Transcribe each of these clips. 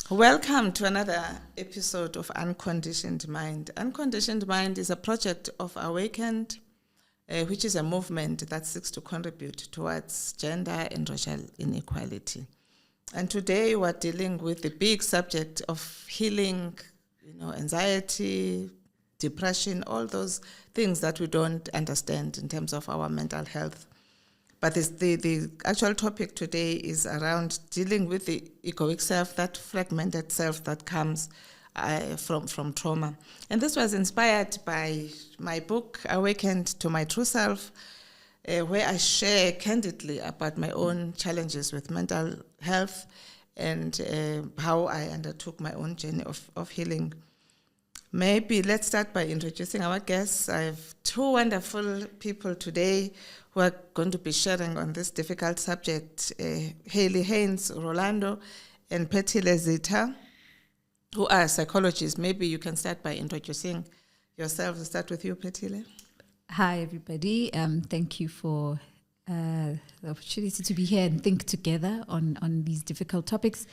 Welcome to another episode of Unconditioned Mind. Unconditioned Mind is a project of Awakened, which is a movement that seeks to contribute towards gender and racial inequality. And today we're dealing with the big subject of healing, anxiety, depression, all those things that we don't understand in terms of our mental health. But the actual topic today is around dealing with the egoic self, that fragmented self that comes from trauma. And this was inspired by my book, Awakened to My True Self, where I share candidly about my own challenges with mental health and how I undertook my own journey of healing. Maybe let's start by introducing our guests. I have two wonderful people today who are going to be sharing on this difficult subject, Hayley Rolando and Phethile Zita, who are psychologists. Maybe you can start by introducing yourself. We'll start with you, Phethile. Hi, everybody. Thank you for the opportunity to be here and think together on these difficult topics.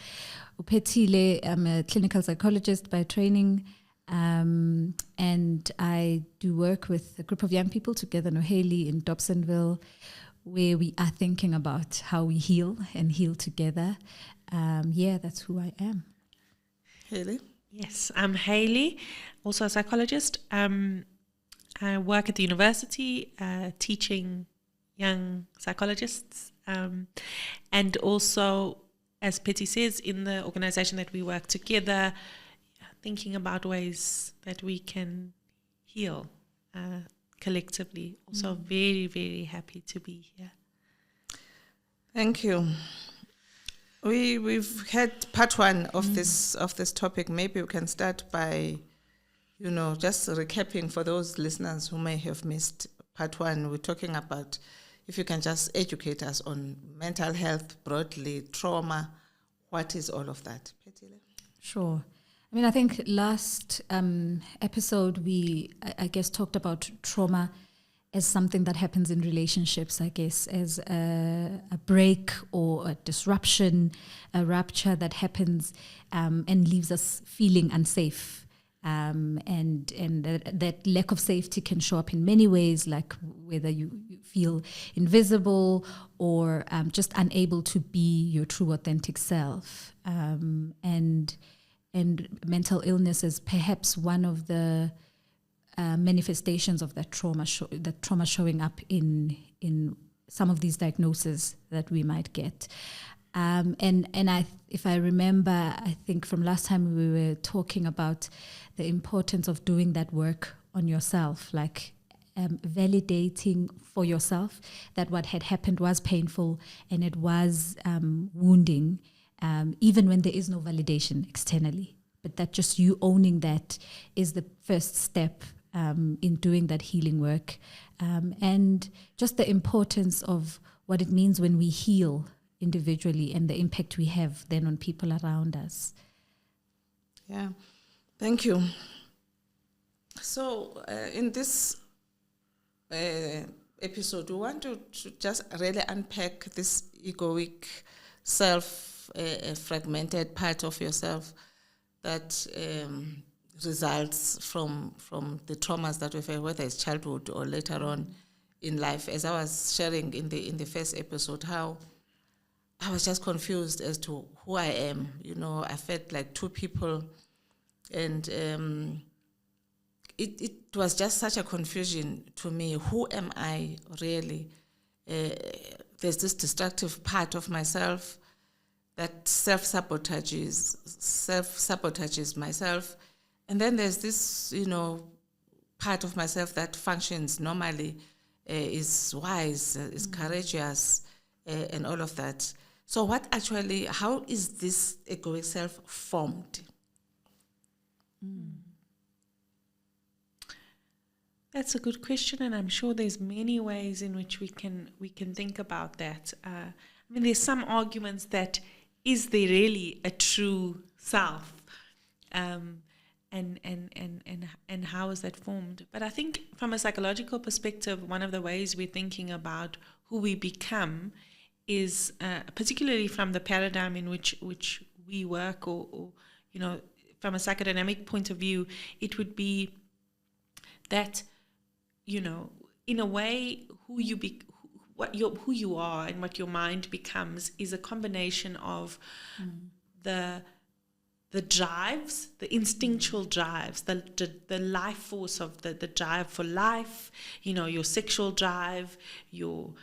Phethile, I'm a clinical psychologist by training. And I do work with a group of young people together in Haley in Dobsonville, where we are thinking about how we heal and heal together. That's who I am. Hayley? Yes, I'm Hayley, also a psychologist. I work at the university teaching young psychologists, and also, as Petty says, in the organization that we work together, thinking about ways that we can heal collectively. Also very, very happy to be here. Thank you. We've had part one of this topic. Maybe we can start by, just recapping for those listeners who may have missed part one. We're talking about, if you can just educate us on mental health broadly, trauma, what is all of that? Phethile? Sure. I think last episode we, I guess, talked about trauma as something that happens in relationships, I guess, as a break or a disruption, a rupture that happens and leaves us feeling unsafe. And that lack of safety can show up in many ways, like whether you feel invisible or just unable to be your true, authentic self. And mental illness is perhaps one of the manifestations of that trauma showing up in some of these diagnoses that we might get. If I remember, I think from last time we were talking about the importance of doing that work on yourself, like validating for yourself that what had happened was painful and it was wounding. Even when there is no validation externally. But that just you owning that is the first step in doing that healing work. And just the importance of what it means when we heal individually and the impact we have then on people around us. Yeah, thank you. So in this episode, we want to just really unpack this egoic self, a fragmented part of yourself that results from the traumas that we've had, whether it's childhood or later on in life. As I was sharing in the first episode, how I was just confused as to who I am. I felt like two people, and it was just such a confusion to me. Who am I really? There's this destructive part of myself that self-sabotages myself. And then there's this, part of myself that functions normally, is wise, is courageous, and all of that. So how is this egoic self formed? That's a good question, and I'm sure there's many ways in which we can think about that. There's some arguments that is there really a true self, and how is that formed? But I think from a psychological perspective, one of the ways we're thinking about who we become is particularly from the paradigm in which we work, or from a psychodynamic point of view, it would be that, in a way, who you are and what your mind becomes is a combination of the drives, the instinctual drives, the life force of the drive for life, your sexual drive, your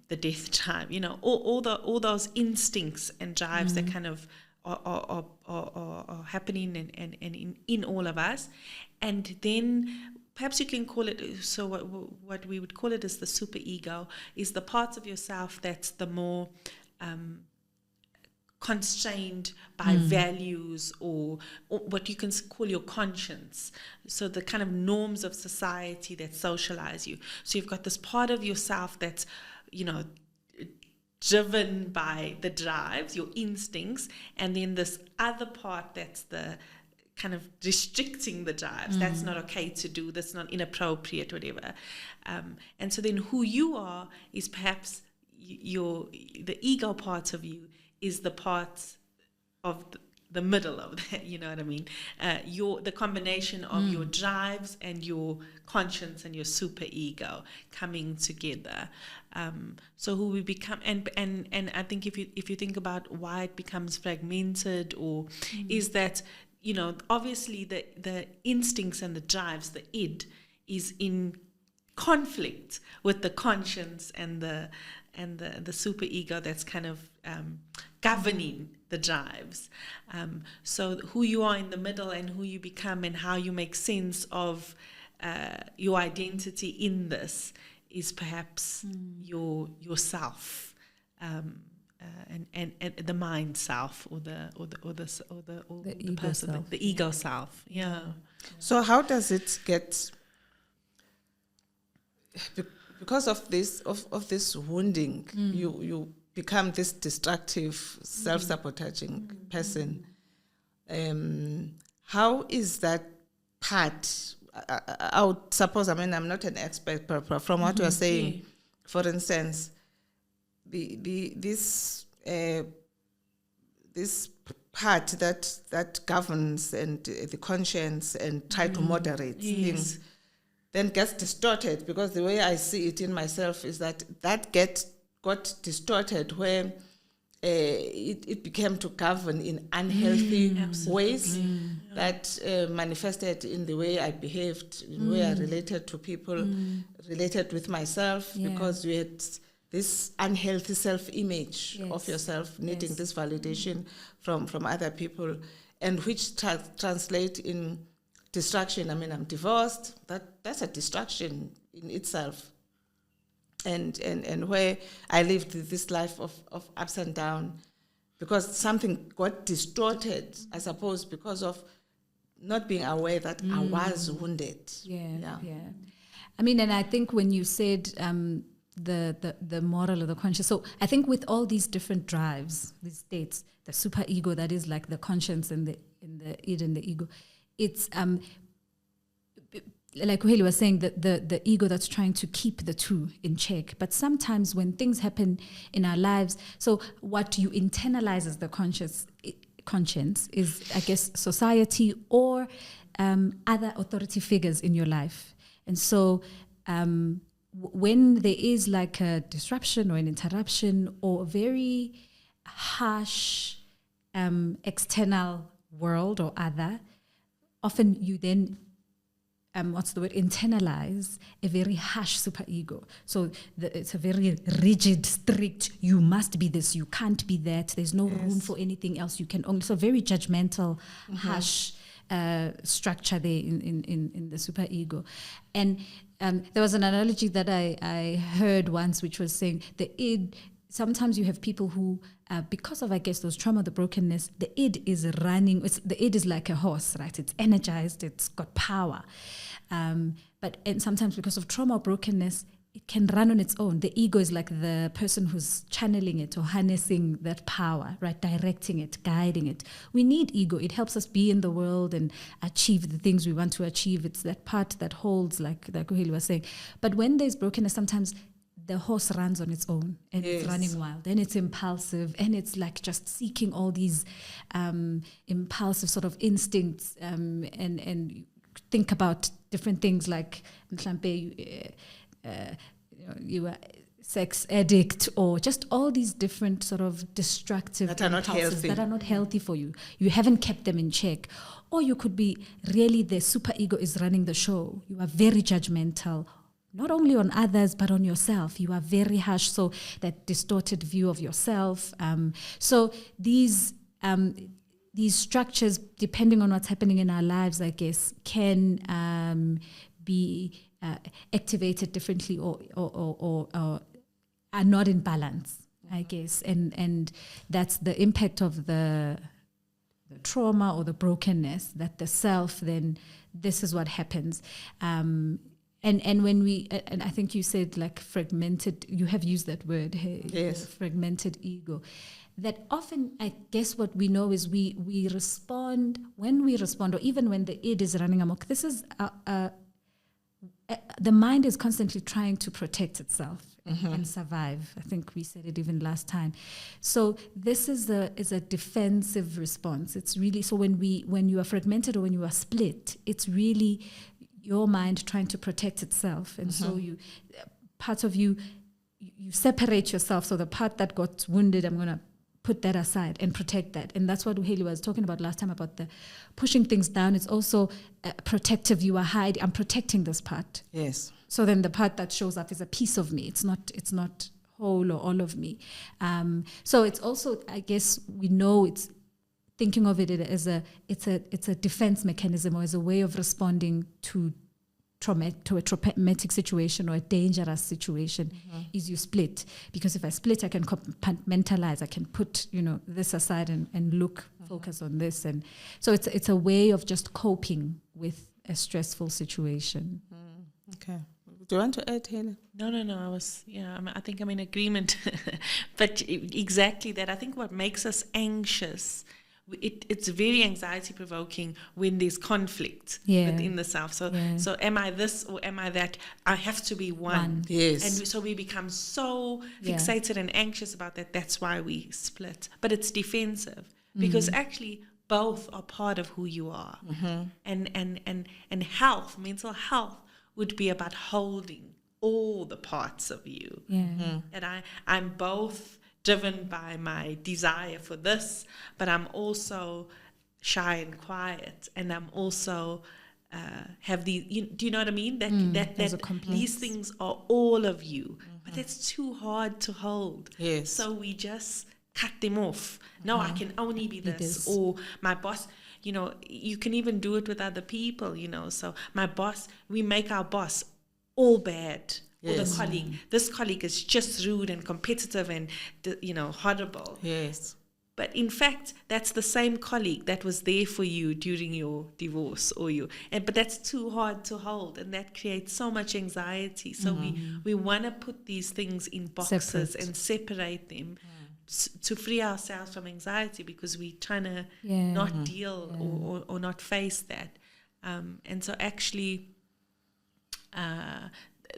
the death drive, all those instincts and drives that kind of are happening and in all of us. And then perhaps you can call it, so what we would call it is the superego, is the parts of yourself that's the more constrained by values or what you can call your conscience. So the kind of norms of society that socialize you. So you've got this part of yourself that's, driven by the drives, your instincts, and then this other part that's the kind of restricting the drives. That's not okay to do, that's not inappropriate, whatever. And so then who you are is perhaps the ego part of you is the part of the middle of that, you know what I mean? The combination of your drives and your conscience and your super ego coming together. So who we become, and I think if you think about why it becomes fragmented, or is that, obviously the instincts and the drives, the id, is in conflict with the conscience and the super ego that's kind of governing the drives. So who you are in the middle and who you become and how you make sense of your identity in this is perhaps yourself, and the mind self, or the ego person, self. the ego self. Yeah. So how does it get, because of this wounding, you become this destructive, self-sabotaging person. How is that part? I would suppose, I'm not an expert, but from what you are saying, for instance, this part that governs and the conscience and try to moderate things, then gets distorted, because the way I see it in myself is that got distorted where it became to govern in unhealthy ways that manifested in the way I behaved, in the way I related to people, related with myself, because we had this unhealthy self-image of yourself, needing this validation from other people, and which translate in destruction. I'm divorced. That's a destruction in itself. And where I lived this life of ups and downs, because something got distorted, I suppose, because of not being aware that I was wounded. Yeah. And I think when you said the moral or the conscious, so I think with all these different drives, these states, the super ego, that is like the conscience and the id and the ego, it's like Haley was saying, the ego that's trying to keep the two in check. But sometimes when things happen in our lives, so what you internalize as the conscience is, I guess, society or other authority figures in your life. And so when there is like a disruption or an interruption or a very harsh external world or other, often you then internalize a very harsh superego. So it's a very rigid, strict, you must be this, you can't be that, there's no room for anything else, you can only, so very judgmental, harsh structure there in the superego. And there was an analogy that I heard once, which was saying the id, sometimes you have people who, because of, I guess, those trauma, the brokenness, the id is running. The id is like a horse, right? It's energized, it's got power. And sometimes because of trauma or brokenness, it can run on its own. The ego is like the person who's channeling it or harnessing that power, right? Directing it, guiding it. We need ego. It helps us be in the world and achieve the things we want to achieve. It's that part that holds, like Haley was saying. But when there's brokenness, sometimes the horse runs on its own and it's running wild, and it's impulsive, and it's like just seeking all these impulsive sort of instincts, and think about different things like you are sex addict, or just all these different sort of destructive that are not healthy. that are not healthy for you. You haven't kept them in check. Or you could be really the super ego is running the show. You are very judgmental, not only on others, but on yourself. You are very harsh, so that distorted view of yourself. So these structures, depending on what's happening in our lives, I guess, can be activated differently or are not in balance, I guess. And that's the impact of the trauma or the brokenness, that the self, then this is what happens. And when we, and I think you said like fragmented, you have used that word, yes, fragmented ego. That often, I guess what we know is we respond, when we respond, or even when the id is running amok, this is the mind is constantly trying to protect itself and survive. I think we said it even last time. So this is a defensive response. It's really, so when you are fragmented or when you are split, it's really your mind trying to protect itself. And so part of you separate yourself. So the part that got wounded, I'm going to put that aside and protect that. And that's what Haley was talking about last time, about the pushing things down. It's also protective. You are hiding. I'm protecting this part. Yes. So then the part that shows up is a piece of me. It's not whole or all of me. So it's also, I guess, we know it's thinking of it as it's a defense mechanism, or as a way of responding to a traumatic situation or a dangerous situation, is you split. Because if I split, I can compartmentalize. I can put, this aside and focus on this. And so it's a way of just coping with a stressful situation. Okay. Do you want to add, Haley? No. I think I'm in agreement. But exactly that. I think what makes us anxious, it's very anxiety provoking when there's conflict within the self. So am I this or am I that? I have to be one. Yes. And so we become so fixated and anxious about that. That's why we split. But it's defensive, because actually both are part of who you are. And health, mental health, would be about holding all the parts of you. And I'm both driven by my desire for this, but I'm also shy and quiet, and I'm also have these. Do you know what I mean? That these things are all of you, but that's too hard to hold. Yes. So we just cut them off. No, I can only be this, or my boss. You can even do it with other people. So my boss, we make our boss all bad. Or the colleague. This colleague is just rude and competitive and, horrible. Yes. But in fact, that's the same colleague that was there for you during your divorce but that's too hard to hold, and that creates so much anxiety. So we want to put these things in boxes and separate them to free ourselves from anxiety, because we're trying to not deal or not face that. And so actually,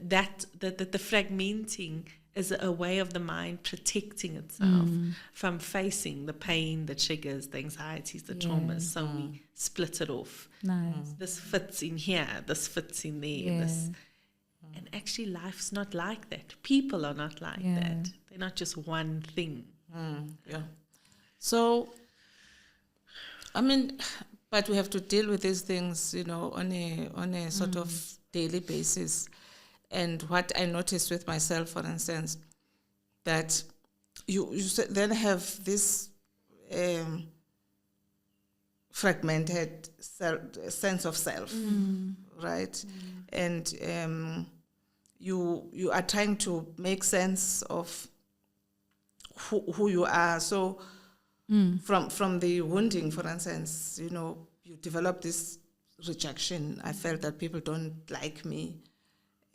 that the fragmenting is a way of the mind protecting itself from facing the pain, the triggers, the anxieties, the traumas. So we split it off. Nice. This fits in here, this fits in there. And actually life's not like that. People are not like that. They're not just one thing. So, but we have to deal with these things, on a sort of daily basis. And what I noticed with myself, for instance, that you then have this fragmented sense of self, right? And you are trying to make sense of who you are. So from the wounding, for instance, you develop this rejection. I felt that people don't like me.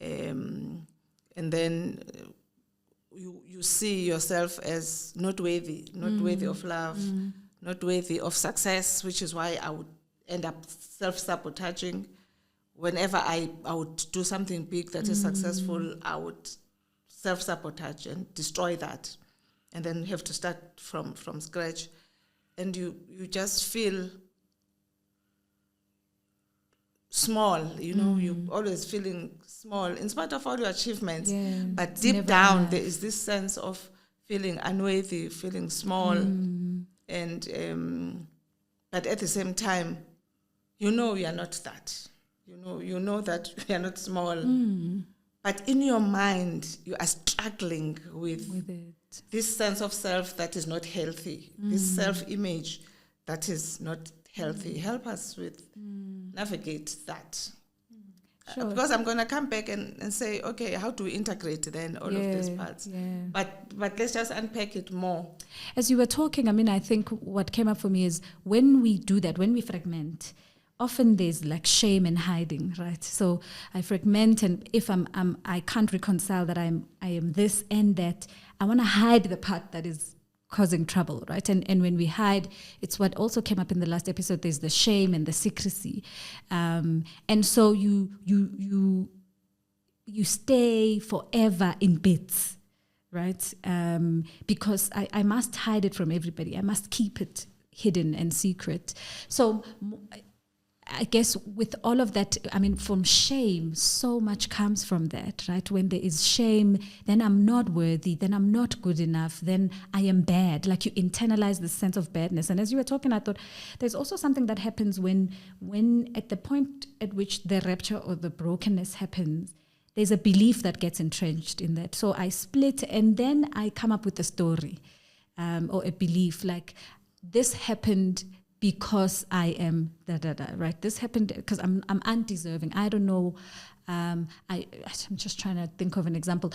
And then you see yourself as not worthy of love, not worthy of success, which is why I would end up self-sabotaging. Whenever I would do something big that is successful, I would self-sabotage and destroy that. And then you have to start from scratch. And you just feel small, you're always feeling small in spite of all your achievements. Yeah, but it's deep never down, enough. there is this sense of feeling unworthy, feeling small. And but at the same time, you are not that. You know that you are not small. But in your mind, you are struggling with it. this sense of self that is not healthy, this self-image that is not healthy. Help us with navigate that. Sure. Because I'm going to come back and say, okay, how do we integrate then all of these parts? Yeah. But let's just unpack it more. As you were talking, I think what came up for me is when we do that, when we fragment, often there's like shame and hiding, right? So I fragment, and if I can't reconcile that I am this and that, I want to hide the part that is causing trouble, right? And when we hide, it's what also came up in the last episode. There's the shame and the secrecy, and so you stay forever in bits, right? Because I must hide it from everybody. I must keep it hidden and secret. So I guess with all of that, from shame, so much comes from that, right? When there is shame, then I'm not worthy, then I'm not good enough, then I am bad. Like you internalize the sense of badness. And as you were talking, I thought there's also something that happens when at the point at which the rupture or the brokenness happens, there's a belief that gets entrenched in that. So I split, and then I come up with a story or a belief like this happened because I am right? This happened because I'm undeserving. I don't know. I'm just trying to think of an example.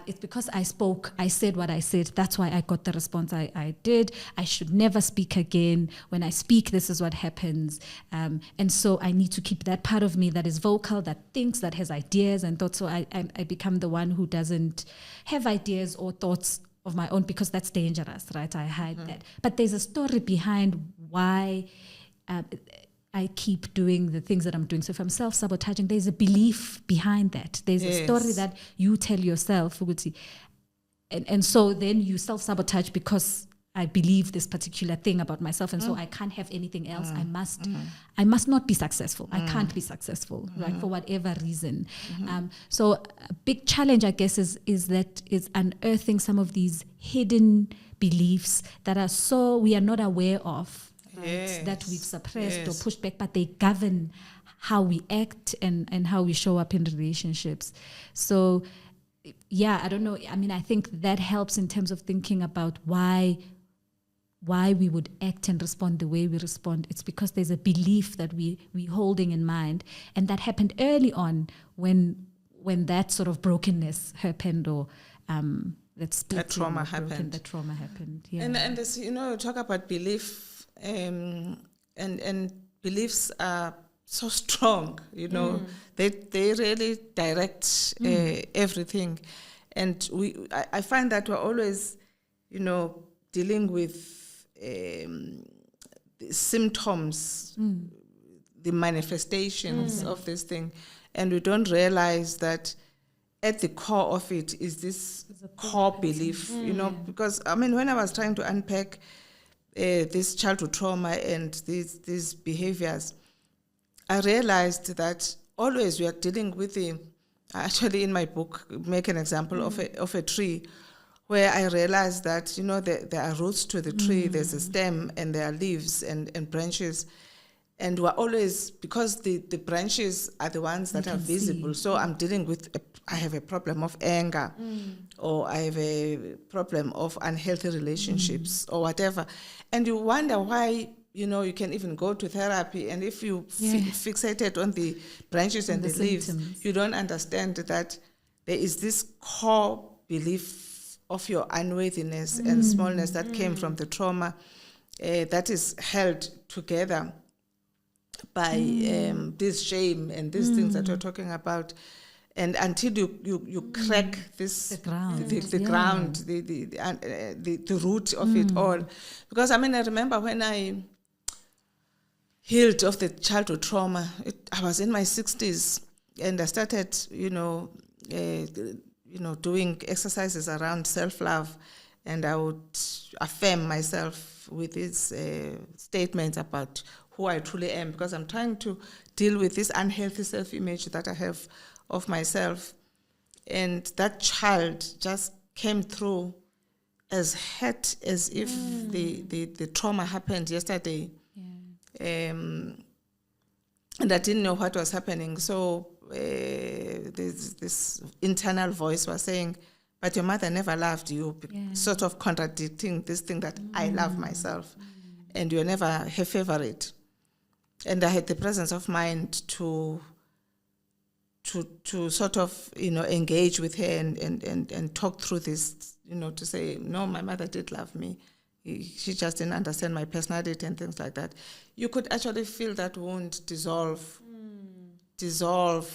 It's because I said what I said. That's why I got the response I did. I should never speak again. When I speak, this is what happens. And so I need to keep that part of me that is vocal, that thinks, that has ideas and thoughts. So I become the one who doesn't have ideas or thoughts of my own, because that's dangerous, right? I hide that. But there's a story behind why I keep doing the things that I'm doing. So if I'm self-sabotaging, there's a belief behind that. There's a story that you tell yourself, and so then you self-sabotage because I believe this particular thing about myself, and so I can't have anything else. I must not be successful. I can't be successful, right? For whatever reason. So a big challenge, I guess, is unearthing some of these hidden beliefs that we are not aware of, right? That we've suppressed or pushed back, but they govern how we act and how we show up in relationships. So I don't know. I think that helps in terms of thinking about why we would act and respond the way we respond. It's because there's a belief that we're holding in mind, and that happened early on when that sort of brokenness happened, or that trauma happened. The trauma happened. Yeah. And this, talk about belief, and beliefs are so strong. They really direct everything, and I find that we're always, dealing with the symptoms, the manifestations of this thing, and we don't realize that at the core of it is this core belief, because when I was trying to unpack this childhood trauma and these behaviors, I realized that always we are dealing with actually in my book, make an example of a tree, where I realized that, there are roots to the tree, there's a stem, and there are leaves and branches. And we're always, because the branches are the ones that are visible, so I'm dealing with, I have a problem of anger, or I have a problem of unhealthy relationships, or whatever. And you wonder why, you can even go to therapy, and if you fixated on the branches and the leaves, you don't understand that there is this core belief of your unworthiness and smallness that came from the trauma that is held together by this shame and these things that you're talking about. And until you crack this the ground, the root of it all. Because I remember when I healed of the childhood trauma, I was in my 60s, and I started, doing exercises around self-love, and I would affirm myself with these statements about who I truly am, because I'm trying to deal with this unhealthy self-image that I have of myself. And that child just came through as hurt as if the trauma happened yesterday. Yeah. And I didn't know what was happening. So this internal voice was saying, but your mother never loved you, sort of contradicting this thing that I love myself, and you're never her favorite. And I had the presence of mind to sort of, engage with her and talk through this, to say, no, my mother did love me. She just didn't understand my personality and things like that. You could actually feel that wound dissolve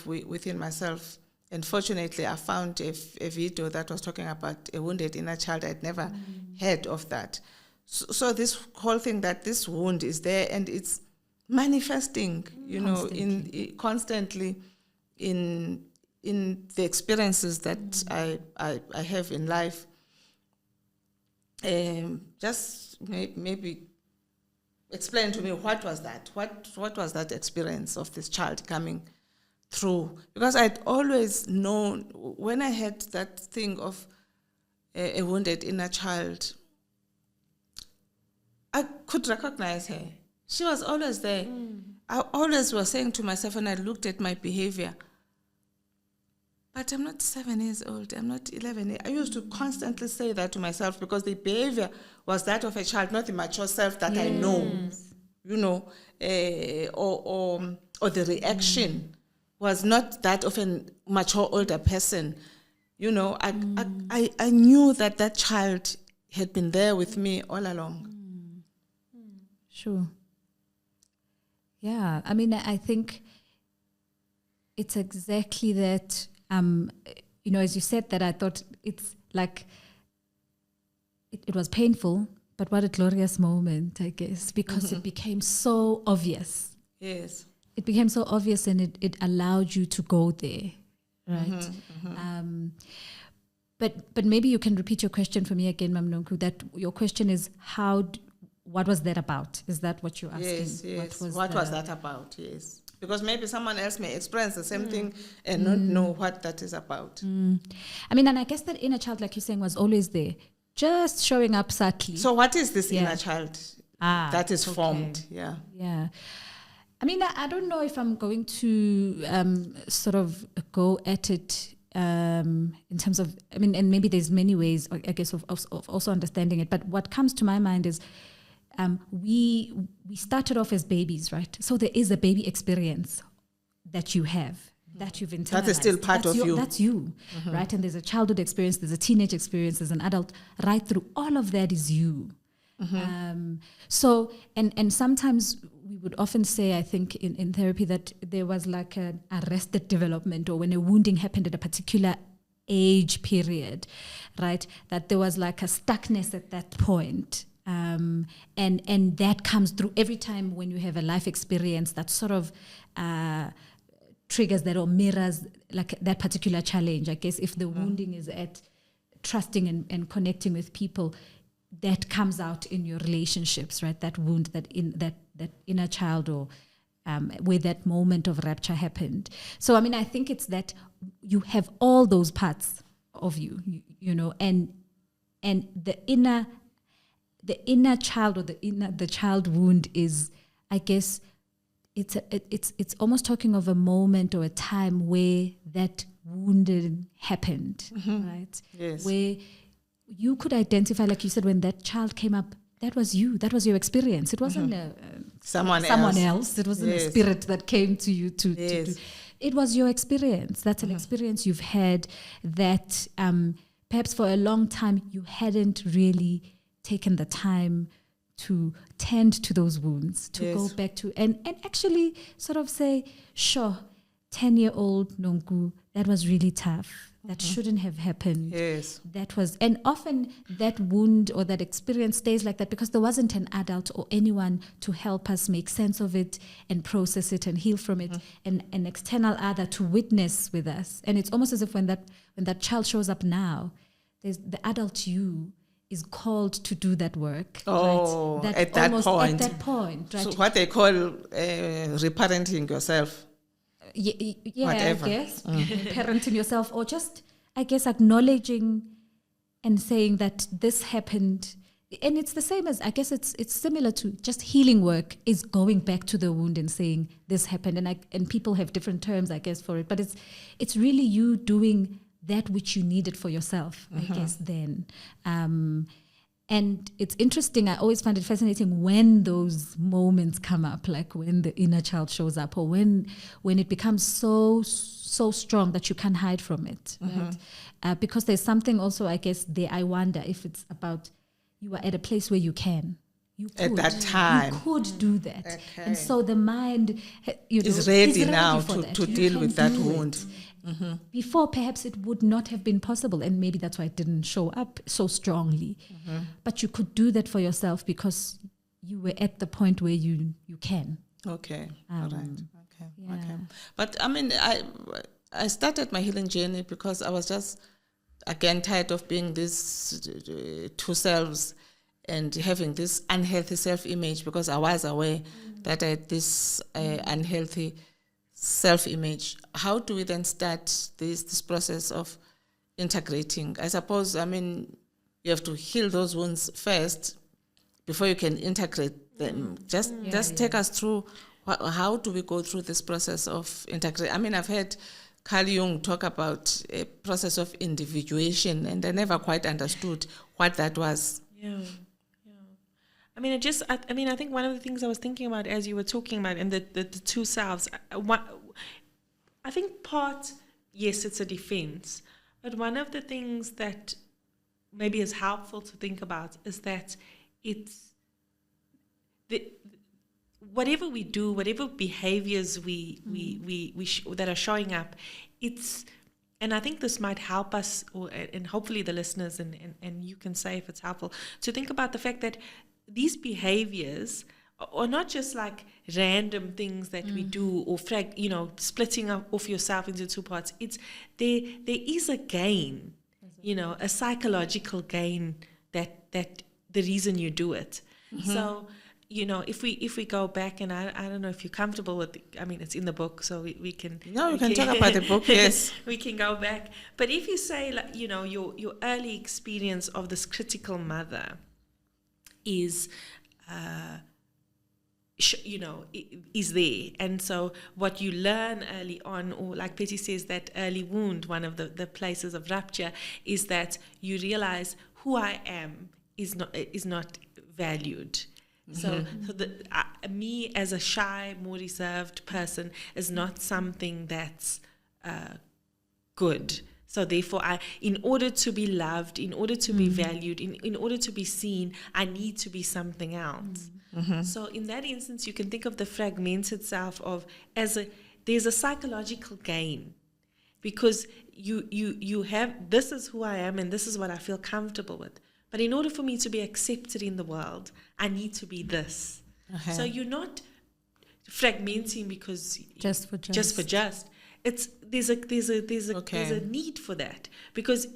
within myself. And fortunately, I found a video that was talking about a wounded inner child. I'd never heard of that. So this whole thing that this wound is there and it's manifesting, constantly in the experiences that I have in life. Just maybe explain to me, what was that? What was that experience of this child coming through? Because I'd always known, when I had that thing of a wounded inner child, I could recognize her. She was always there. I always was saying to myself when I looked at my behavior, but I'm not 7 years old, I'm not 11. I used to constantly say that to myself because the behavior was that of a child, not the mature self that I know, or the reaction was not that of a mature older person. I knew that child had been there with me all along. Sure. Yeah, I mean, I think it's exactly that. As you said that, I thought it's like it was painful, but what a glorious moment, I guess, because it became so obvious. Yes. It became so obvious, and it allowed you to go there, right? But maybe you can repeat your question for me again, Mam Nonku, that your question is what was that about? Is that what you're asking? Yes. What was that about? Yes. Because maybe someone else may experience the same thing and not know what that is about. I mean, and I guess that inner child, like you're saying, was always there, just showing up subtly. So what is this inner child that is formed? Yeah. Yeah. I mean, I don't know if I'm going to sort of go at it in terms of, I mean, and maybe there's many ways, I guess, of also understanding it. But what comes to my mind is, we started off as babies, right? So there is a baby experience that you have, that you've internalized. That is still part of you. That's you, right? And there's a childhood experience, there's a teenage experience, there's an adult. Right through all of that is you. So, and sometimes we would often say, I think in therapy, that there was like an arrested development, or when a wounding happened at a particular age period, right? That there was like a stuckness at that point. And that comes through every time when you have a life experience that sort of triggers that or mirrors like that particular challenge. I guess if the wounding is at trusting and connecting with people, that comes out in your relationships, right? That wound, that inner child, or where that moment of rapture happened. So I mean, I think it's that you have all those parts of you, and the inner child, or the child wound is, I guess, it's almost talking of a moment or a time where that wounding happened, right? Yes. Where you could identify, like you said, when that child came up, that was you. That was your experience. It wasn't someone else. It wasn't a spirit that came to you to do. It was your experience. That's an experience you've had that perhaps for a long time you hadn't really taken the time to tend to those wounds, to go back to, and actually sort of say, sure, 10-year-old Nonku, that was really tough. that shouldn't have happened. Yes. That was, and often that wound or that experience stays like that because there wasn't an adult or anyone to help us make sense of it and process it and heal from it, and an external other to witness with us. And it's almost as if when that child shows up now, there's the adult you is called to do that work. Oh, right? at that point. At that point, right? So what they call reparenting yourself. Yeah, Whatever. I guess. Parenting yourself, or just, I guess, acknowledging and saying that this happened. And it's the same as, I guess it's similar to just healing work is going back to the wound and saying this happened. And people have different terms, I guess, for it. But it's really you doing that which you needed for yourself, I guess, then. And it's interesting, I always find it fascinating when those moments come up, like when the inner child shows up, or when it becomes so strong that you can't hide from it, right? Because there's something also, I guess, there, I wonder if it's about you are at a place where you can. You could, at that time. You could do that. Okay. And so the mind is ready now for to You deal can with that do wound. it. Before, perhaps it would not have been possible, and maybe that's why it didn't show up so strongly. But you could do that for yourself because you were at the point where you can. Okay, all right. Okay, yeah. okay. But I mean, I started my healing journey because I was just, again, tired of being these two selves and having this unhealthy self-image, because I was aware that I had this unhealthy self-image. How do we then start this process of integrating? I suppose, I mean, you have to heal those wounds first before you can integrate them. Just take us through how do we go through this process of integrate. I mean, I've heard Carl Jung talk about a process of individuation, and I never quite understood what that was. Yeah. I mean, I think one of the things I was thinking about as you were talking about, and the two selves, I think part, yes, it's a defense, but one of the things that maybe is helpful to think about is that it's whatever we do, whatever behaviors that are showing up, it's, and I think this might help us, and hopefully the listeners, and you can say if it's helpful, to think about the fact that these behaviors are not just like random things that we do, or splitting off yourself into two parts. It's there is a gain, a psychological gain that the reason you do it. So, if we go back, and I don't know if you're comfortable with, it's in the book, so we can. No, we can talk about the book, yes. We can go back. But if you say, your early experience of this critical mother is, is there. And so what you learn early on, or like Betty says, that early wound, one of the places of rupture, is that you realize who I am is not valued. So me as a shy, more reserved person is not something that's good. So therefore, in order to be loved, in order to be valued, in order to be seen, I need to be something else. So in that instance, you can think of the fragmented self there's a psychological gain, because you have, this is who I am and this is what I feel comfortable with. But in order for me to be accepted in the world, I need to be this. So you're not fragmenting because just for just. It's there's a need for that, because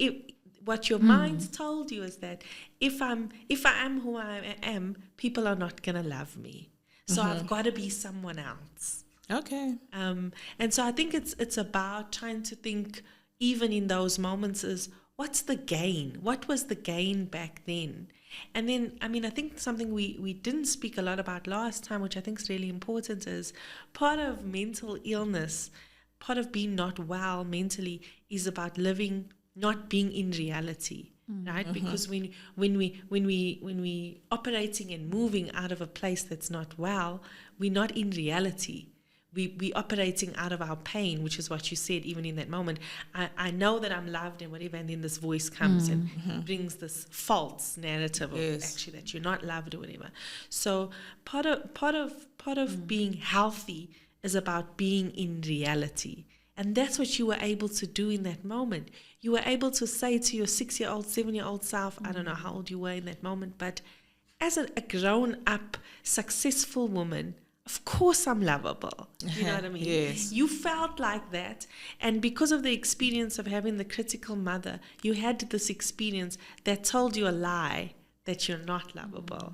what your mind told you is that if I am who I am, people are not gonna love me. So I've got to be someone else. Okay. And so I think it's about trying to think, even in those moments, is what's the gain? What was the gain back then? And then, I think something we didn't speak a lot about last time, which I think is really important, is part of mental illness, part of being not well mentally, is about not being in reality, right? Because when we operating and moving out of a place that's not well, we're not in reality. We operating out of our pain, which is what you said even in that moment. I know that I'm loved and whatever, and then this voice comes and brings this false narrative of actually that you're not loved or whatever. So part of being healthy is about being in reality. And that's what you were able to do in that moment. You were able to say to your 6-year-old, 7-year-old self, I don't know how old you were in that moment, but as a grown-up, successful woman, of course I'm lovable. You know what I mean? Yes. You felt like that. And because of the experience of having the critical mother, you had this experience that told you a lie that you're not lovable.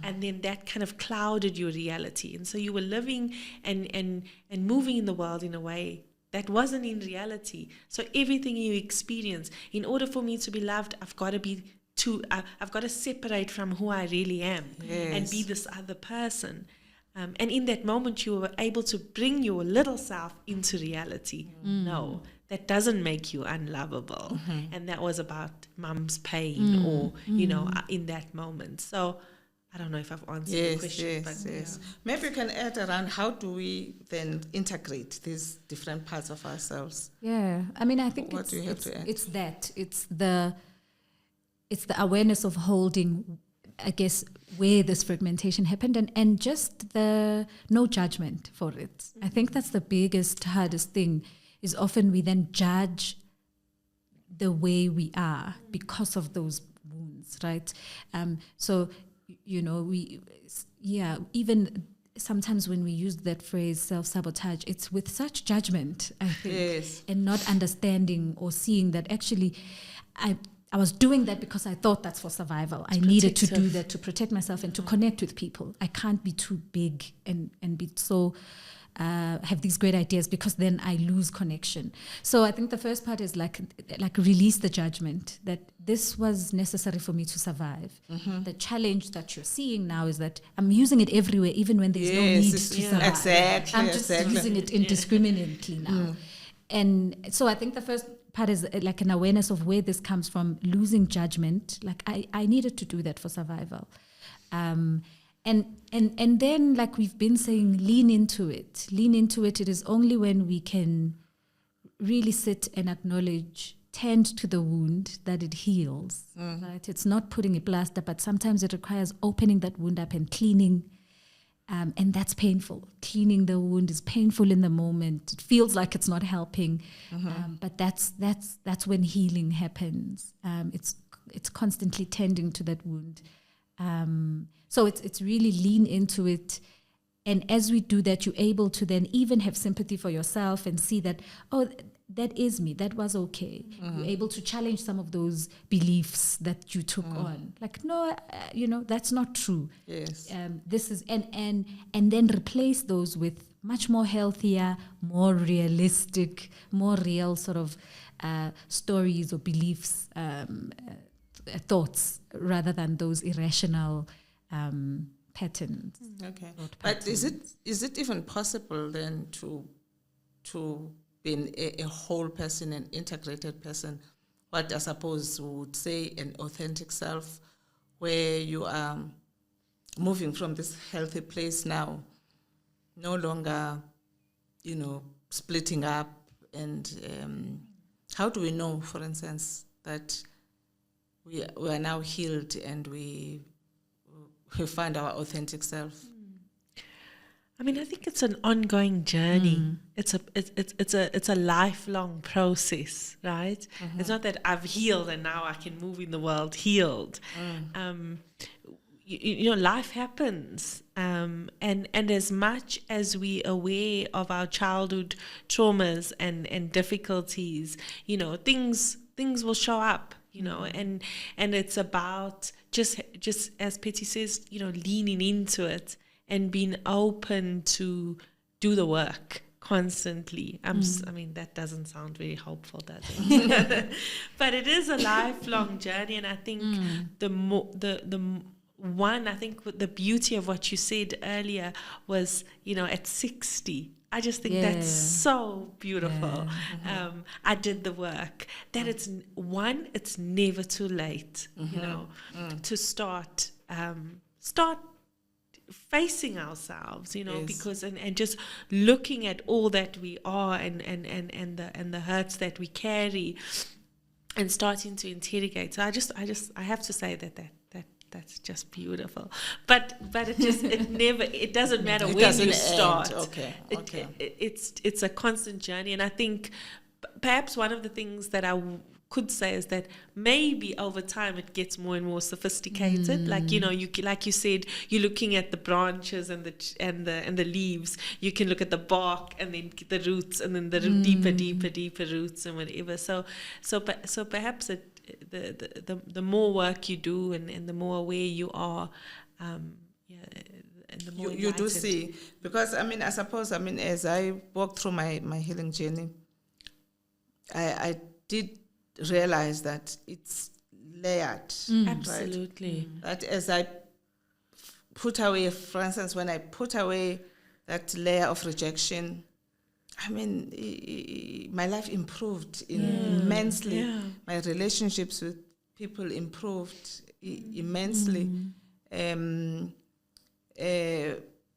And then that kind of clouded your reality. And so you were living and moving in the world in a way that wasn't in reality. So everything you experience, in order for me to be loved, I've got to separate from who I really am and be this other person. And in that moment, you were able to bring your little self into reality. No, that doesn't make you unlovable. And that was about mum's pain or, in that moment. So I don't know if I've answered the question. Yes. Maybe you can add around how do we then integrate these different parts of ourselves? Yeah. I mean, I think What do you have to add? it's that. It's the awareness of holding, I guess, where this fragmentation happened and just the no judgment for it. I think that's the biggest, hardest thing, is often we then judge the way we are because of those wounds, right? So, even sometimes when we use that phrase self-sabotage, it's with such judgment, I think, and not understanding or seeing that actually I was doing that because I thought that's for survival. I needed to do that to protect myself and to connect with people. I can't be too big and be so, have these great ideas because then I lose connection. So I think the first part is like release the judgment that this was necessary for me to survive. The challenge that you're seeing now is that I'm using it everywhere, even when there's no need to survive. Exactly. I'm just using it indiscriminately now. And so I think the first part is like an awareness of where this comes from, losing judgment. Like I needed to do that for survival. And then, like we've been saying, lean into it. It is only when we can really sit and acknowledge, tend to the wound, that it heals. Right? It's not putting a plaster, but sometimes it requires opening that wound up and cleaning. And that's painful. Cleaning the wound is painful in the moment. It feels like it's not helping, but that's when healing happens. It's constantly tending to that wound. So it's really lean into it, and as we do that, you're able to then even have sympathy for yourself and see that that is me. That was okay. You're able to challenge some of those beliefs that you took on. Like, no, that's not true. Yes. This is and then replace those with much more healthier, more realistic, more real sort of stories or beliefs, thoughts, rather than those irrational patterns. Okay. But is it even possible then to being a whole person, an integrated person, what I suppose would say an authentic self, where you are moving from this healthy place now, no longer, splitting up, and how do we know, for instance, that we are now healed and we find our authentic self? I mean, I think it's an ongoing journey. It's a lifelong process, right? It's not that I've healed and now I can move in the world healed. Life happens, and as much as we're aware of our childhood traumas and difficulties, things will show up. And it's about just as Petty says, leaning into it and being open to do the work constantly. I mean, that doesn't sound very hopeful, does it? But it is a lifelong journey, and I think the the beauty of what you said earlier was, at 60. I just think that's so beautiful. I did the work. That it's never too late, to start facing ourselves, because and just looking at all that we are and the hurts that we carry, and starting to interrogate. So I have to say that That's just beautiful. But it doesn't matter It when doesn't you end. start. Okay. It's a constant journey, and I think perhaps one of the things that I could say is that maybe over time it gets more and more sophisticated. Like like you said, you're looking at the branches and the leaves. You can look at the bark and then the roots and then the deeper roots and whatever. So perhaps the more work you do and the more aware you are, and the more you do enlightened. see, because I suppose as I walked through my healing journey, I did realize that it's layered. Absolutely. Right? That as I put away, for instance, when I put away that layer of rejection, my life improved immensely. Yeah. My relationships with people improved immensely.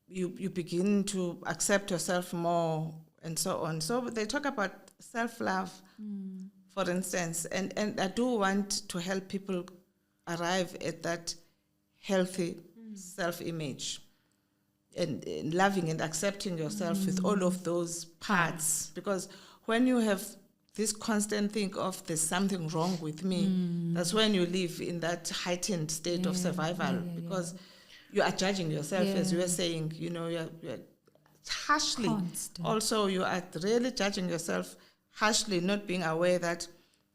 You begin to accept yourself more and so on. So they talk about self-love, for instance, and I do want to help people arrive at that healthy self-image and loving and accepting yourself with all of those parts. Because when you have this constant think of there's something wrong with me, that's when you live in that heightened state of survival, because you are judging yourself, as you were saying, you're harshly. Constant. Also, you are really judging yourself harshly, not being aware that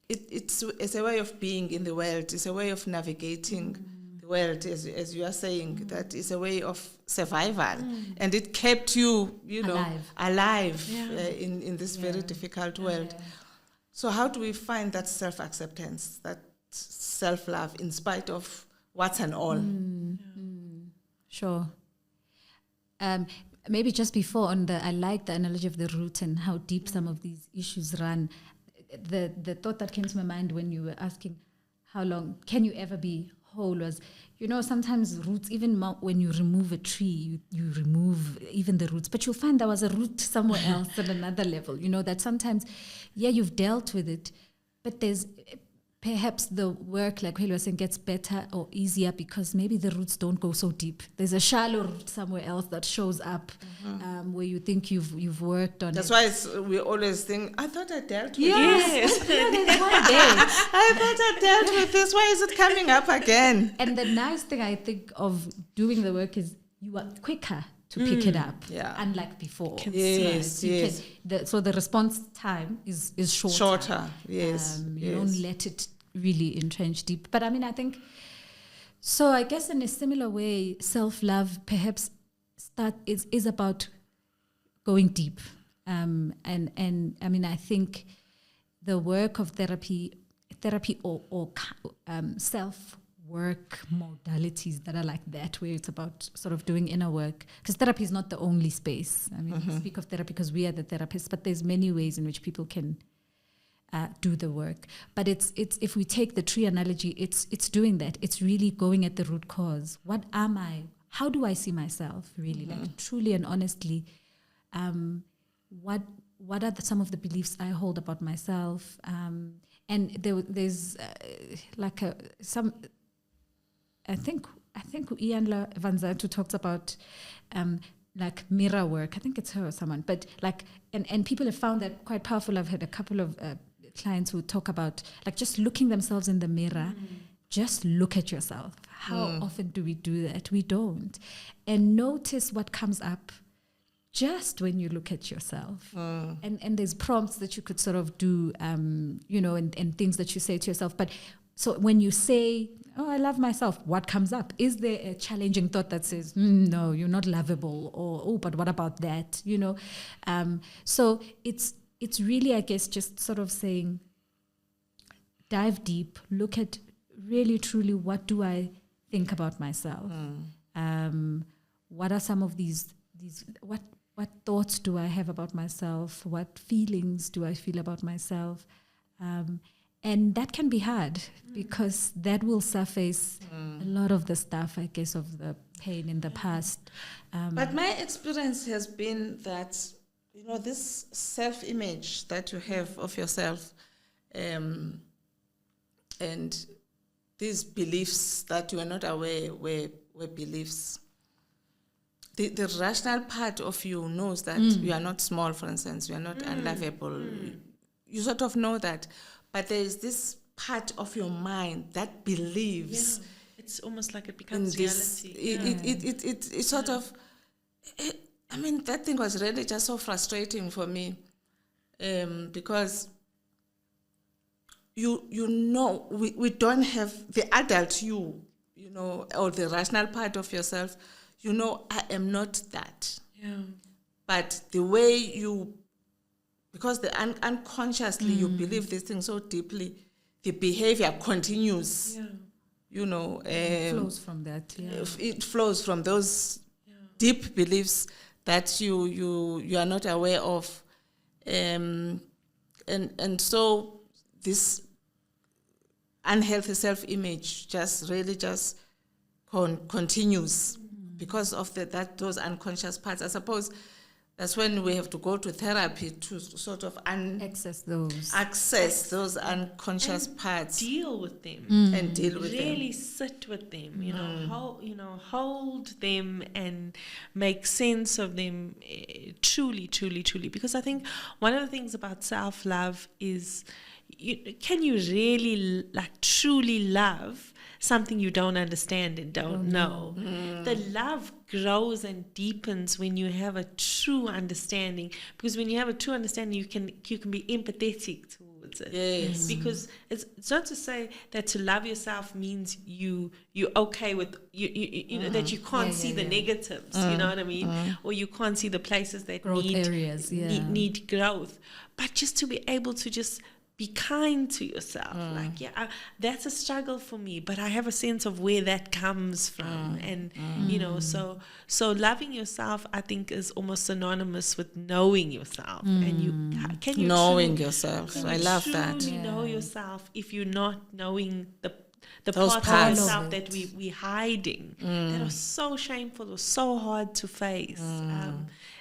it's a way of being in the world, it's a way of navigating the world, as you are saying, that is a way of survival. And it kept you, alive in this very difficult world. So how do we find that self-acceptance, that self-love, in spite of what's and all? Sure. Maybe just before I like the analogy of the root and how deep some of these issues run. The thought that came to my mind when you were asking how long can you ever be whole was, sometimes roots, even when you remove a tree, you remove even the roots, but you'll find there was a root somewhere else at another level, that sometimes, you've dealt with it, but there's perhaps the work, like Haley was saying, gets better or easier because maybe the roots don't go so deep. There's a shallow root somewhere else that shows up where you think you've worked on That's it. why we always think, I thought I dealt with Yes. this. There's one day. I thought I dealt with this. Why is it coming up again? And the nice thing I think of doing the work is you are quicker to pick it up, unlike before. Yes, yes. So the response time is shorter. Shorter, yes. You don't let it really entrench deep. But I think, so I guess in a similar way, self-love perhaps is about going deep. And I think the work of therapy or self-work modalities that are like that, where it's about sort of doing inner work, because therapy is not the only space. We speak of therapy because we are the therapists, but there's many ways in which people can do the work. But it's if we take the tree analogy, it's doing that. It's really going at the root cause. What am I? How do I see myself, really? Like truly and honestly, what are some of the beliefs I hold about myself? And there's I think Ian Van Zandt talks about like mirror work. I think it's her or someone, but and people have found that quite powerful. I've had a couple of clients who talk about like just looking themselves in the mirror. Just look at yourself. How often do we do that? We don't. And notice what comes up just when you look at yourself. And there's prompts that you could sort of do, and things that you say to yourself. But so when you say, oh, I love myself, what comes up? Is there a challenging thought that says, no, you're not lovable? Or, oh, but what about that? So it's really, I guess, just sort of saying, dive deep, look at really, truly, what do I think about myself? What are some of these what thoughts do I have about myself? What feelings do I feel about myself? And that can be hard because that will surface a lot of the stuff, I guess, of the pain in the past. But my experience has been that, this self-image that you have of yourself, and these beliefs that you are not aware were beliefs. The rational part of you knows that you are not small, for instance, you are not unlovable. You sort of know that. But there is this part of your mind that believes. Yeah. It's almost like it becomes reality. It sort of, I mean, that thing was really just so frustrating for me, because you know, we don't have the adult you know, or the rational part of yourself. You know, I am not that. Yeah. But the way you, because the unconsciously you believe these things so deeply, the behavior continues. Yeah. You know, It flows from that. Yeah. it flows from those deep beliefs that you are not aware of, and so this unhealthy self-image just really just continues because of those unconscious parts. I suppose that's when we have to go to therapy to sort of Access those unconscious parts, deal with them, and deal with really them. sit with them. Hold them and make sense of them. Truly, truly, truly. Because I think one of the things about self-love is, can you really truly love something you don't understand and don't know? The love grows and deepens when you have a true understanding, because when you have a true understanding, you can be empathetic towards it. Yes. Because it's not to say that to love yourself means you're okay with you know that you can't see the negatives, you know what I mean, or you can't see the places that need growth, but just to be able to just be kind to yourself. That's a struggle for me, but I have a sense of where that comes from. And, so loving yourself, I think, is almost synonymous with knowing yourself. And can you knowing yourself? I love that. Truly know yourself if you're not knowing the Those parts parts of yourself that we're hiding, that are so shameful or so hard to face.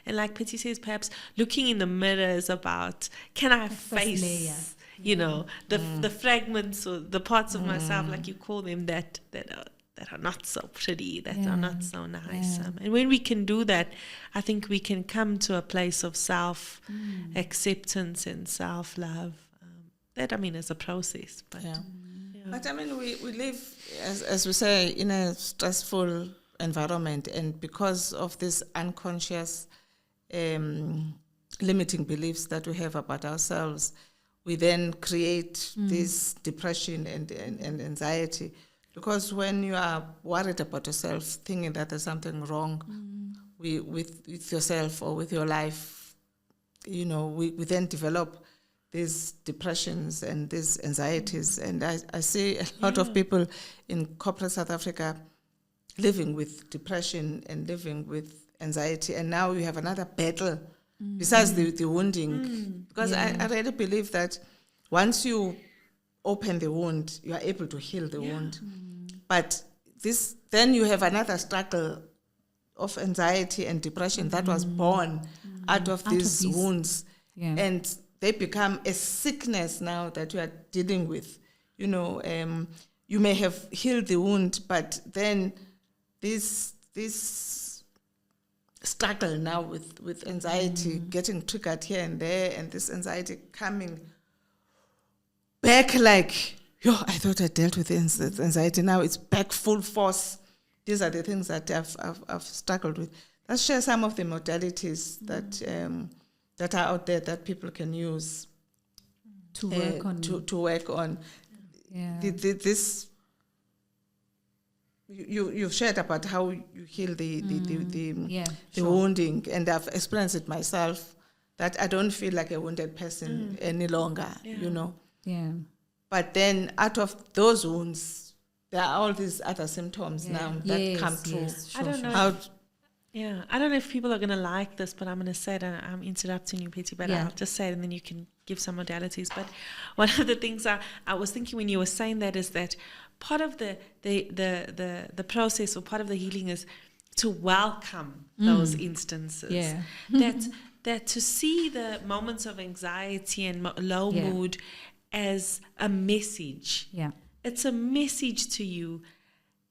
And like Pity says, perhaps looking in the mirror is about, can I face the fragments or the parts of myself, like you call them, that are not so pretty, that are not so nice. And when we can do that, I think we can come to a place of self-acceptance and self-love. That, I mean, is a process. But, But I mean, we live, as we say, in a stressful environment, and because of this unconscious limiting beliefs that we have about ourselves, we then create this depression and anxiety. Because when you are worried about yourself, thinking that there's something wrong with yourself or with your life, we then develop these depressions and these anxieties. And I see a lot of people in corporate South Africa living with depression and living with anxiety. And now you have another battle besides the wounding. Because I really believe that once you open the wound, you are able to heal the wound. But then you have another struggle of anxiety and depression that was born out of these wounds. Yeah. And they become a sickness now that you are dealing with. You may have healed the wound, but then this struggle now with anxiety getting triggered here and there, and this anxiety coming back like, I thought I dealt with anxiety, now it's back full force. These are the things that I've struggled with. Let's share some of the modalities that are out there that people can use to work on. To work on. Yeah. You've shared about how you heal the wounding, and I've experienced it myself, that I don't feel like a wounded person any longer, Yeah. But then out of those wounds, there are all these other symptoms now that come through. Yes, I don't know. I don't know if people are going to like this, but I'm going to say it, and I'm interrupting you, Petty, but I'll just say it, and then you can give some modalities. But one of the things I was thinking when you were saying that is that part of the process, or part of the healing, is to welcome those instances. Yeah. That to see the moments of anxiety and low mood as a message. Yeah. it's a message to you,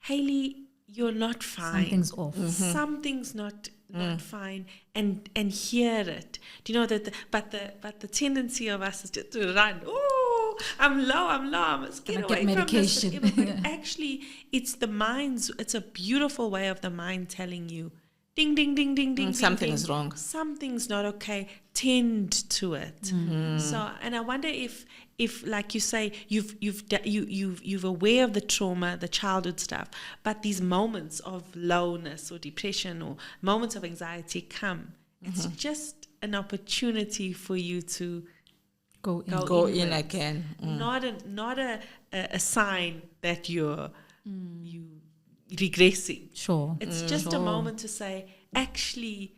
Hayley, you're not fine. Something's off. Something's not fine, and hear it. Do you know that? But the tendency of us is just to run. Oh, I'm low. I must get away from this. But actually, it's the mind's. It's a beautiful way of the mind telling you, ding, ding, ding, ding, ding. Something ding, is wrong. Something's not okay. Tend to it. So, and I wonder if like you say, you've aware of the trauma, the childhood stuff, but these moments of lowness or depression or moments of anxiety come. It's just an opportunity for you to go in again. Not a sign that you're regressing. Sure. It's just a moment to say, actually,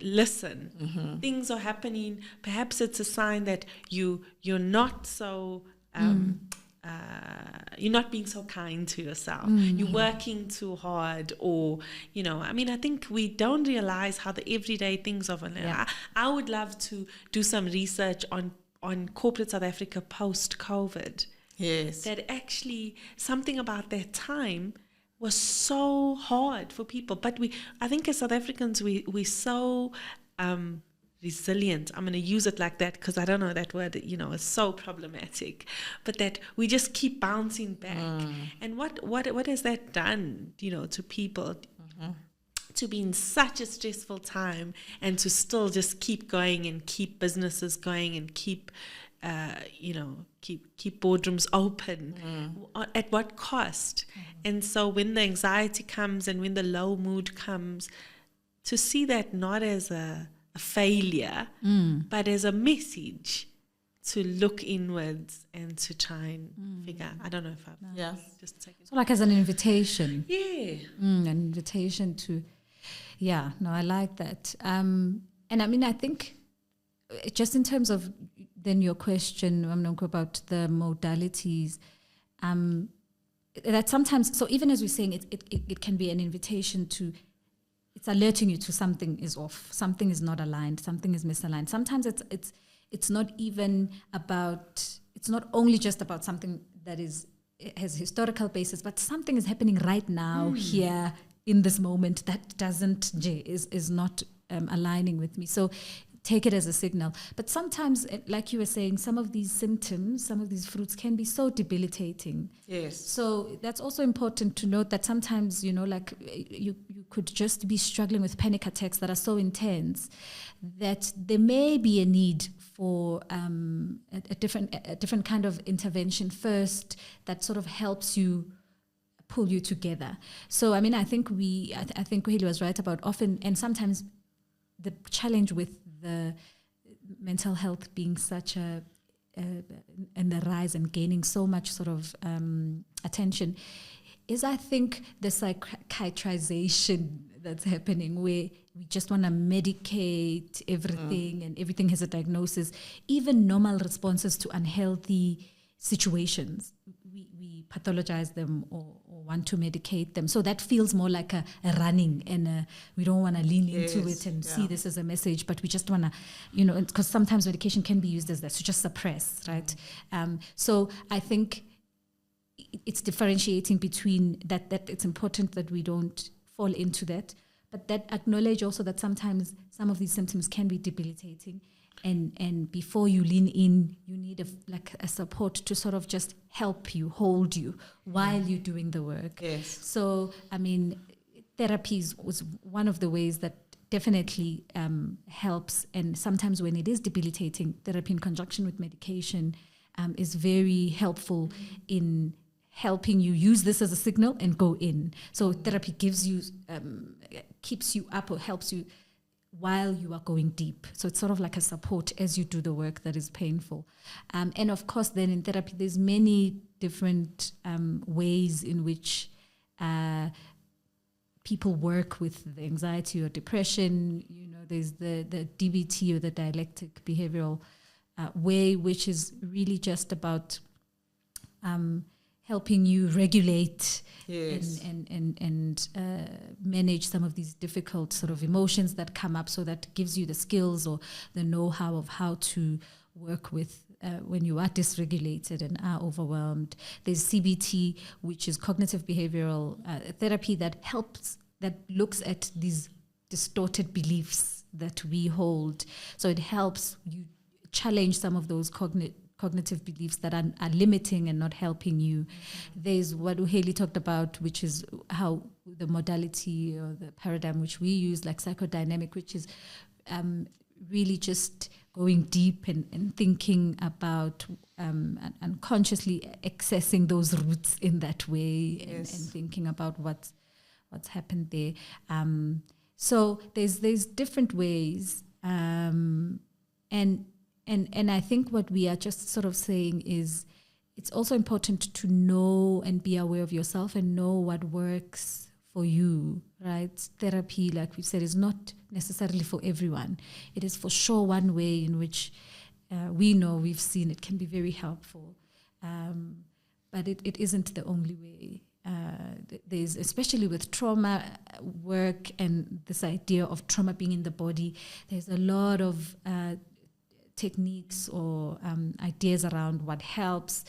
listen, things are happening. Perhaps it's a sign that you're not so you're not being so kind to yourself. You're working too hard, or I think we don't realize how the everyday things of I would love to do some research on corporate South Africa post-COVID. Yes, that actually something about that time was so hard for people, but I think as South Africans we're so resilient. I'm going to use it like that because I don't know that word, is so problematic, but that we just keep bouncing back. And what has that done, to people, to be in such a stressful time and to still just keep going and keep businesses going and keep keep boardrooms open. At what cost? And so when the anxiety comes and when the low mood comes, to see that not as a failure, but as a message to look inwards and to try and figure. I don't know if I'm just taking. So like as an invitation. Yeah. An invitation to. Yeah. No, I like that. And I think just in terms of then your question, about the modalities, that sometimes, so even as we're saying, it can be an invitation to, it's alerting you to something is off, something is not aligned, something is misaligned. Sometimes it's not even about, it's not only just about something that has historical basis, but something is happening right now here in this moment that is not aligning with me. So take it as a signal. But sometimes, like you were saying, some of these symptoms, some of these fruits can be so debilitating. Yes. So that's also important to note that sometimes, you could just be struggling with panic attacks that are so intense that there may be a need for a different kind of intervention first that sort of helps you pull you together. So, I think Hayley was right about often, and sometimes the challenge with the mental health being such and the rise and gaining so much sort of attention is, I think, the psychiatrization that's happening, where we just want to medicate everything and everything has a diagnosis. Even normal responses to unhealthy situations, we pathologize them or want to medicate them. So that feels more like a running, and we don't want to lean into it and see this as a message, but we just want to, because sometimes medication can be used as that, to just suppress, right? So I think it's differentiating between that it's important that we don't fall into that, but that acknowledge also that sometimes some of these symptoms can be debilitating. And before you lean in, you need a support to sort of just help you, hold you while you're doing the work. Yes. So, therapies was one of the ways that definitely helps. And sometimes when it is debilitating, therapy in conjunction with medication is very helpful in helping you use this as a signal and go in. So therapy gives you, keeps you up or helps you while you are going deep. So it's sort of like a support as you do the work that is painful. And of course, then in therapy, there's many different ways in which people work with the anxiety or depression. There's the DBT, or the dialectic behavioral way, which is really just about helping you regulate and manage some of these difficult sort of emotions that come up. So that gives you the skills or the know-how of how to work with when you are dysregulated and are overwhelmed. There's CBT, which is cognitive behavioral therapy that looks at these distorted beliefs that we hold. So it helps you challenge some of those cognitive beliefs that are limiting and not helping you. Mm-hmm. There's what Hayley talked about, which is how the modality or the paradigm which we use, like psychodynamic, which is really just going deep and thinking about and consciously accessing those roots in that way. Yes. and thinking about what's happened there. So there's different ways, and I think what we are just sort of saying is it's also important to know and be aware of yourself and know what works for you, right? Therapy, like we said, is not necessarily for everyone. It is for sure one way in which we've seen it can be very helpful, but it isn't the only way. There's, especially with trauma work and this idea of trauma being in the body, there's a lot of techniques or ideas around what helps.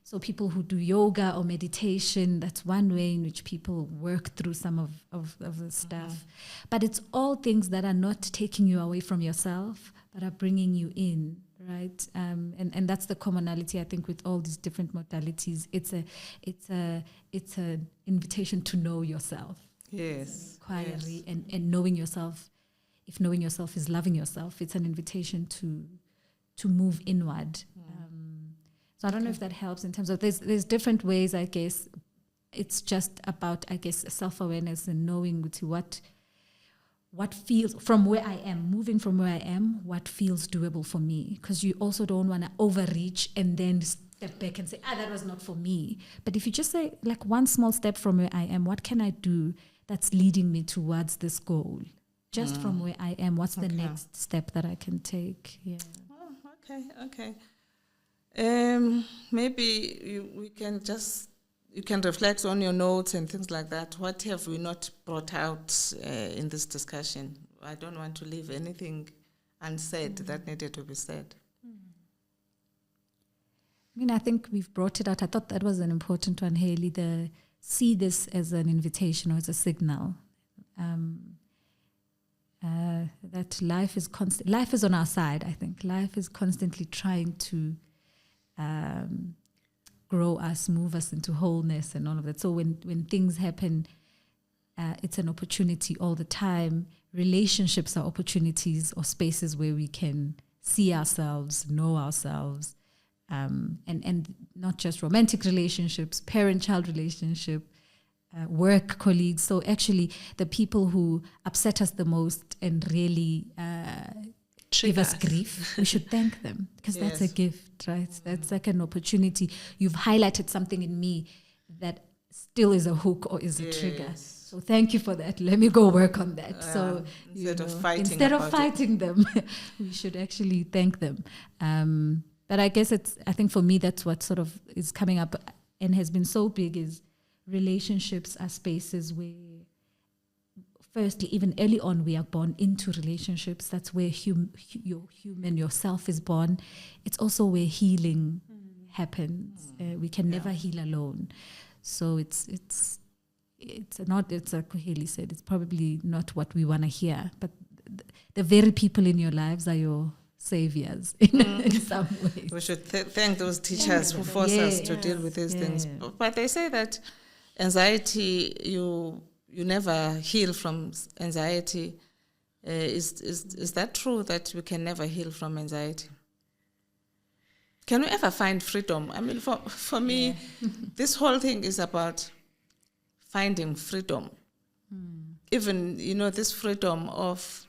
So people who do yoga or meditation, that's one way in which people work through some of the stuff. Mm-hmm. But it's all things that are not taking you away from yourself, but are bringing you in, right? And that's the commonality, I think, with all these different modalities. It's an invitation to know yourself. Yes. Inquiry. Yes. And knowing yourself. If knowing yourself is loving yourself, it's an invitation to move inward. So I don't know if that helps in terms of there's different ways, I guess. It's just about, I guess, self-awareness and knowing what feels from where I am, moving from where I am, what feels doable for me. Because you also don't want to overreach and then step back and say, that was not for me. But if you just say, like, one small step from where I am, what can I do that's leading me towards this goal? Just from where I am, what's the next step that I can take? Yeah. Oh, okay. Maybe you can reflect on your notes and things like that. What have we not brought out in this discussion? I don't want to leave anything unsaid that needed to be said. I mean, I think we've brought it out. I thought that was an important one, Hayley. See this as an invitation or as a signal. That life is on our side, I think. Life is constantly trying to grow us, move us into wholeness and all of that. So when things happen, it's an opportunity all the time. Relationships are opportunities or spaces where we can see ourselves, know ourselves, and not just romantic relationships, parent-child relationship, work colleagues. So actually the people who upset us the most and really give us grief, we should thank them, because that's a gift, right? That's like an opportunity. You've highlighted something in me that still is a hook or is a trigger. So thank you for that. Let me go work on that. So instead of fighting them, we should actually thank them. But I guess I think for me, that's what sort of is coming up and has been so big is relationships are spaces where, firstly, even early on, we are born into relationships. That's where yourself is born. It's also where healing happens. We can never heal alone. So it's like Hayley said, it's probably not what we want to hear, but the very people in your lives are your saviors in some ways. We should thank those teachers who force us to deal with these things. But they say that anxiety, you never heal from anxiety. Is that true, that we can never heal from anxiety? Can we ever find freedom? I mean, for me, this whole thing is about finding freedom. Even, this freedom of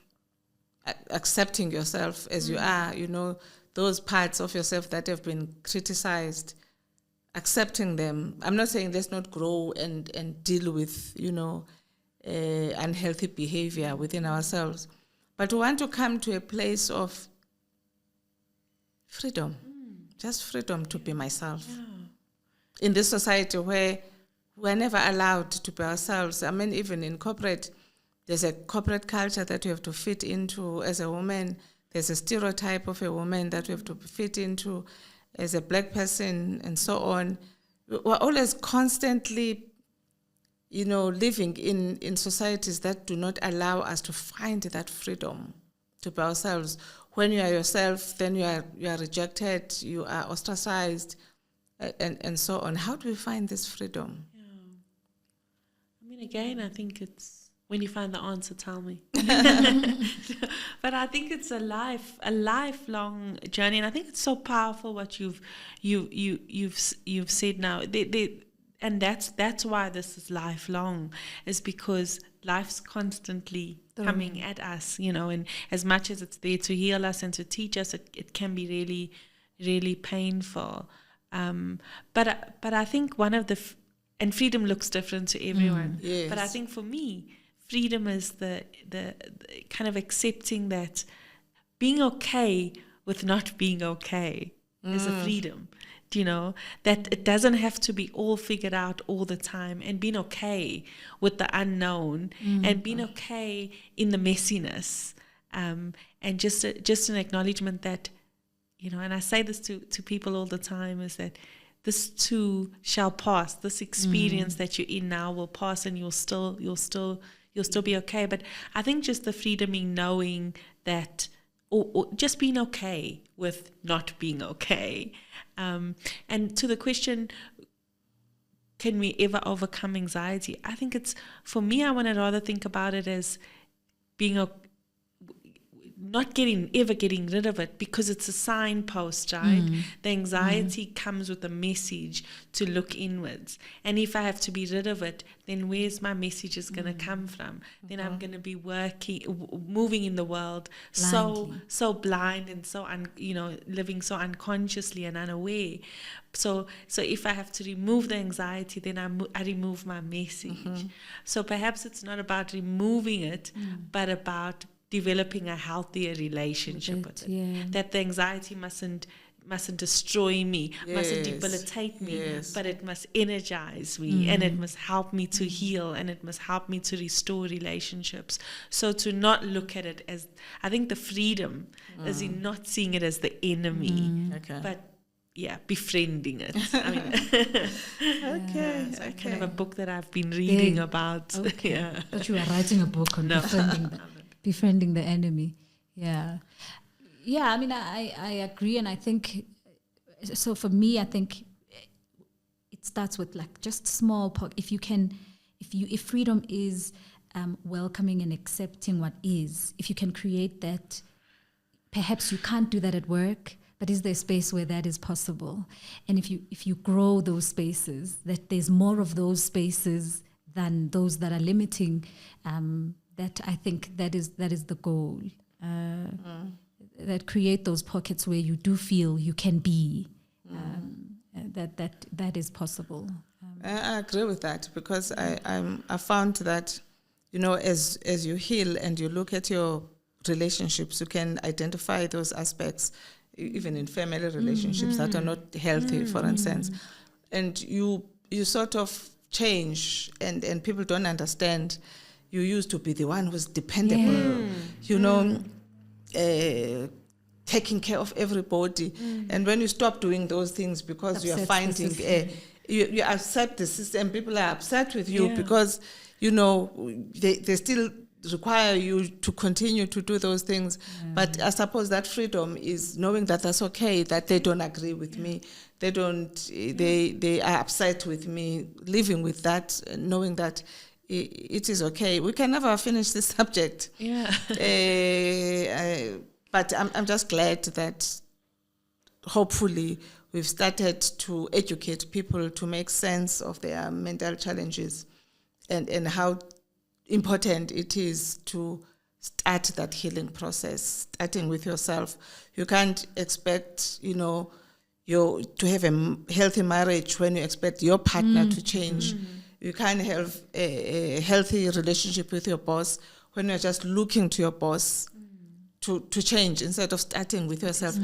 accepting yourself as you are, those parts of yourself that have been criticized, accepting them. I'm not saying let's not grow and deal with, unhealthy behavior within ourselves, but we want to come to a place of freedom, just freedom to be myself. In this society where we're never allowed to be ourselves. I mean, even in corporate, there's a corporate culture that you have to fit into as a woman. there's a stereotype of a woman that we have to fit into as a black person and so on. We're always constantly, living in societies that do not allow us to find that freedom to be ourselves. When you are yourself, then you are rejected, you are ostracized, and so on. How do we find this freedom? Yeah. I mean, again, I think it's when you find the answer, tell me. But I think it's a lifelong journey, and I think it's so powerful what you've said now. And that's why this is lifelong, is because life's constantly coming at us, and as much as it's there to heal us and to teach us, it can be really, really painful. But I think one of and freedom looks different to everyone. Yes. But I think for me, freedom is the kind of accepting that being okay with not being okay is a freedom. That it doesn't have to be all figured out all the time, and being okay with the unknown, and being okay in the messiness, and just an acknowledgement that, and I say this to people all the time, is that this too shall pass. This experience that you're in now will pass, and you'll still be okay. But I think just the freedom in knowing that, or just being okay with not being okay. And to the question, can we ever overcome anxiety? I think for me, I want to rather think about it as being not ever getting rid of it, because it's a signpost, right? The anxiety comes with a message to look inwards. And if I have to be rid of it, then where's my message is going to come from? Then I'm going to be moving in the world so blind and so living so unconsciously and unaware. So if I have to remove the anxiety, then I remove my message. So perhaps it's not about removing it, but about developing a healthier relationship with it. Yeah. That the anxiety mustn't destroy me, mustn't Yes. debilitate me, Yes. but it must energize me, and it must help me to heal, and it must help me to restore relationships. So to not look at it as, I think the freedom is in not seeing it as the enemy, Okay. but befriending it. I mean, Okay. it's kind of a book that I've been reading about. Okay. Yeah. But you are writing a book on befriending the enemy. Yeah. I mean, I agree, and I think so. For me, I think it starts with like just small. If freedom is welcoming and accepting what is, if you can create that, perhaps you can't do that at work, but is there a space where that is possible? And if you grow those spaces, that there's more of those spaces than those that are limiting. That I think that is the goal. That create those pockets where you do feel you can be. That is possible. I agree with that, because I found that, as you heal and you look at your relationships, you can identify those aspects, even in family relationships that are not healthy, for instance, and you sort of change, and people don't understand. You used to be the one who's dependable, taking care of everybody. And when you stop doing those things because you are finding, you accept the system, people are upset with you because, they still require you to continue to do those things. But I suppose that freedom is knowing that that's okay, that they don't agree with me. They don't, they are upset with me, living with that, knowing that it is okay. We can never finish this subject. Yeah. But I'm just glad that hopefully we've started to educate people to make sense of their mental challenges and how important it is to start that healing process, starting with yourself. You can't expect, to have a healthy marriage when you expect your partner to change. You can't have a healthy relationship with your boss when you're just looking to your boss to change instead of starting with yourself.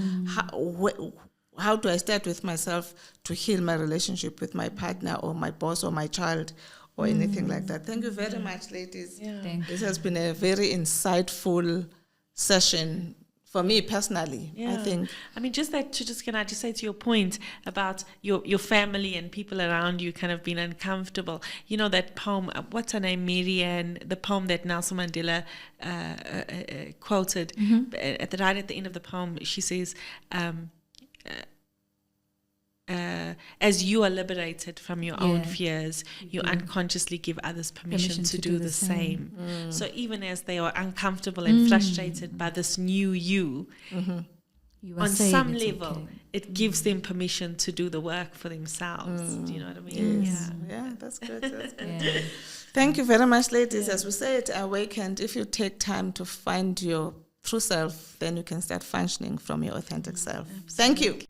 How do I start with myself to heal my relationship with my partner or my boss or my child or anything like that? Thank you very much, ladies. Yeah. Thank This has been a very insightful session For me personally, I think. I mean, can I just say to your point about your family and people around you kind of being uncomfortable? You know, that poem, what's her name, Miriam, the poem that Nelson Mandela quoted, right at the end of the poem, she says, as you are liberated from your own fears, you unconsciously give others permission to do the same. So even as they are uncomfortable and frustrated by this new you on some level, it gives them permission to do the work for themselves. Do you know what I mean? Yes. Yeah, that's good. That's good. Thank you very much, ladies. As we said, Awakened, if you take time to find your true self, then you can start functioning from your authentic self. Thank you.